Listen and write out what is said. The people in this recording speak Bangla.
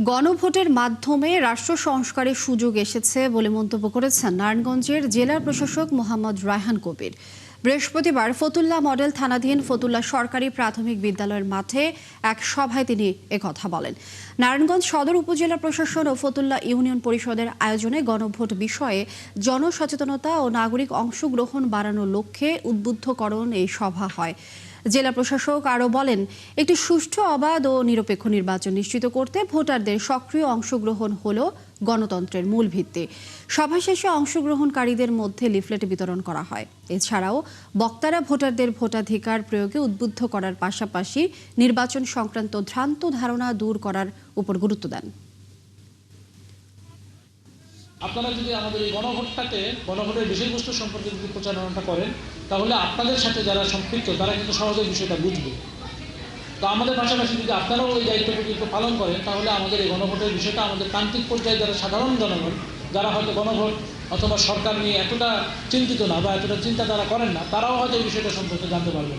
গণভোটের মাধ্যমে রাষ্ট্র সংস্কারের সুযোগ এসেছে বলে মন্তব্য করেছেন নারায়ণগঞ্জের জেলা প্রশাসক মোহাম্মদ রায়হান কবির। বৃহস্পতিবার ফতুল্লা মডেল থানাধীন ফতুল্লা সরকারি প্রাথমিক বিদ্যালয়ের মাঠে এক সভায় তিনি একথা বলেন। নারায়ণগঞ্জ সদর উপজেলা প্রশাসন ও ফতুল্লা ইউনিয়ন পরিষদের আয়োজনে গণভোট বিষয়ে জনসচেতনতা ও নাগরিক অংশগ্রহণ বাড়ানোর লক্ষ্যে উদ্বুদ্ধকরণ এই সভা হয়। জেলা প্রশাসক আরও বলেন, একটি সুষ্ঠু, অবাধ ও নিরপেক্ষ নির্বাচন নিশ্চিত করতে ভোটারদের সক্রিয় অংশগ্রহণ হল গণতন্ত্রের মূল ভিত্তি। সভা শেষে অংশগ্রহণকারীদের মধ্যে লিফলেট বিতরণ করা হয়। এছাড়াও বক্তারা ভোটারদের ভোটাধিকার প্রয়োগে উদ্বুদ্ধ করার পাশাপাশি নির্বাচন সংক্রান্ত ভ্রান্ত ধারণা দূর করার উপর গুরুত্ব দেন। আপনারা যদি আমাদের এই গণভোটের বিষয়বস্তু সম্পর্কে যদি প্রচারণাটা করেন, তাহলে আপনাদের সাথে যারা সম্পৃক্ত তারা কিন্তু সহজে বিষয়টা বুঝবে। তো আমাদের পাশাপাশি যদি আপনারাও ওই দায়িত্বটুকু একটু পালন করেন, তাহলে আমাদের এই গণভোটের বিষয়টা আমাদের প্রান্তিক পর্যায়ে যারা সাধারণ জনগণ, যারা হয়তো গণভোট অথবা সরকার নিয়ে এতটা চিন্তিত না বা এতটা চিন্তা তারা করেন না, তারাও হয়তো এই বিষয়টা সম্পর্কে জানতে পারবেন।